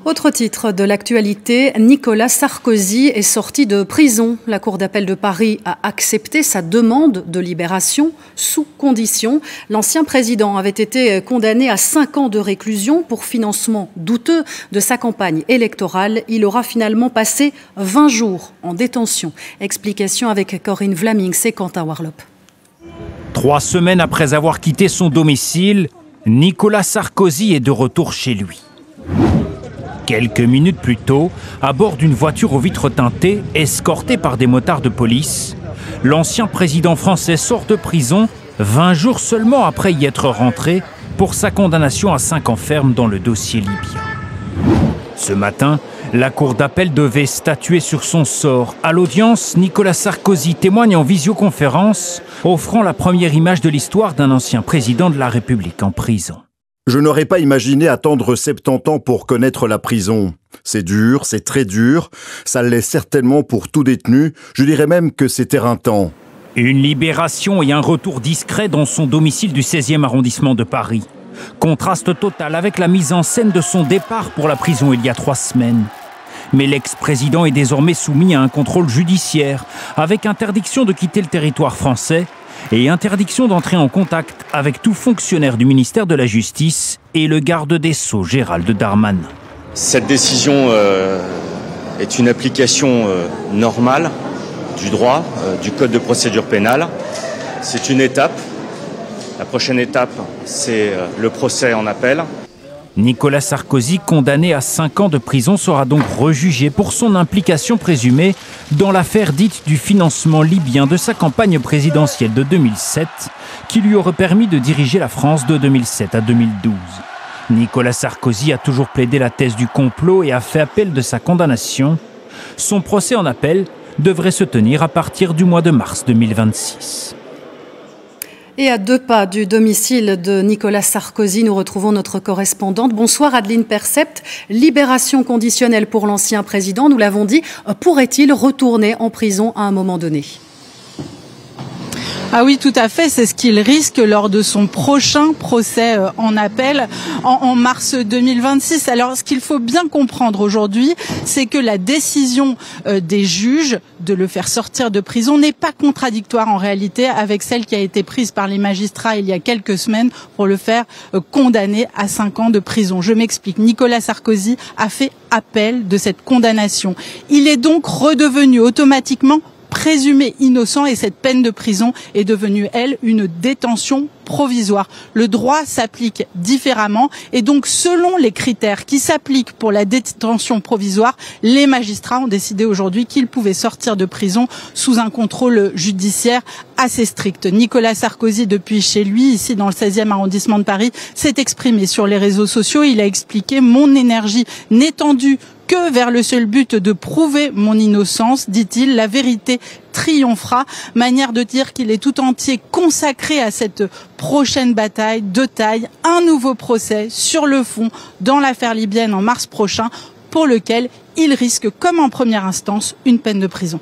Autre titre de l'actualité, Nicolas Sarkozy est sorti de prison. La Cour d'appel de Paris a accepté sa demande de libération sous condition. L'ancien président avait été condamné à 5 ans de réclusion pour financement douteux de sa campagne électorale. Il aura finalement passé 20 jours en détention. Explication avec Corinne Vlamings et Quentin Warlop. 3 semaines après avoir quitté son domicile, Nicolas Sarkozy est de retour chez lui. Quelques minutes plus tôt, à bord d'une voiture aux vitres teintées, escorté par des motards de police, l'ancien président français sort de prison 20 jours seulement après y être rentré pour sa condamnation à 5 ans ferme dans le dossier libyen. Ce matin, la cour d'appel devait statuer sur son sort. À l'audience, Nicolas Sarkozy témoigne en visioconférence, offrant la première image de l'histoire d'un ancien président de la République en prison. Je n'aurais pas imaginé attendre 70 ans pour connaître la prison. C'est dur, c'est très dur. Ça l'est certainement pour tout détenu. Je dirais même que c'est éreintant. Une libération et un retour discret dans son domicile du 16e arrondissement de Paris. Contraste total avec la mise en scène de son départ pour la prison il y a 3 semaines. Mais l'ex-président est désormais soumis à un contrôle judiciaire, avec interdiction de quitter le territoire français et interdiction d'entrer en contact avec tout fonctionnaire du ministère de la Justice et le garde des Sceaux Gérald Darmanin. Cette décision est une application normale du droit, du Code de procédure pénale. C'est une étape. La prochaine étape, c'est le procès en appel. Nicolas Sarkozy, condamné à 5 ans de prison, sera donc rejugé pour son implication présumée dans l'affaire dite du financement libyen de sa campagne présidentielle de 2007, qui lui aurait permis de diriger la France de 2007 à 2012. Nicolas Sarkozy a toujours plaidé la thèse du complot et a fait appel de sa condamnation. Son procès en appel devrait se tenir à partir du mois de mars 2026. Et à 2 pas du domicile de Nicolas Sarkozy, nous retrouvons notre correspondante. Bonsoir Adeline Percept. Libération conditionnelle pour l'ancien président, nous l'avons dit. Pourrait-il retourner en prison à un moment donné ? Ah oui, tout à fait. C'est ce qu'il risque lors de son prochain procès en appel en mars 2026. Alors, ce qu'il faut bien comprendre aujourd'hui, c'est que la décision des juges de le faire sortir de prison n'est pas contradictoire en réalité avec celle qui a été prise par les magistrats il y a quelques semaines pour le faire condamner à 5 ans de prison. Je m'explique. Nicolas Sarkozy a fait appel de cette condamnation. Il est donc redevenu automatiquement présumé innocent et cette peine de prison est devenue, elle, une détention provisoire. Le droit s'applique différemment et donc selon les critères qui s'appliquent pour la détention provisoire, les magistrats ont décidé aujourd'hui qu'ils pouvaient sortir de prison sous un contrôle judiciaire assez strict. Nicolas Sarkozy, depuis chez lui, ici dans le 16e arrondissement de Paris, s'est exprimé sur les réseaux sociaux. Il a expliqué « Mon énergie n'est tendue que vers le seul but de prouver mon innocence, dit-il, la vérité triomphera ». Manière de dire qu'il est tout entier consacré à cette prochaine bataille de taille, un nouveau procès sur le fond dans l'affaire libyenne en mars prochain, pour lequel il risque, comme en première instance, une peine de prison.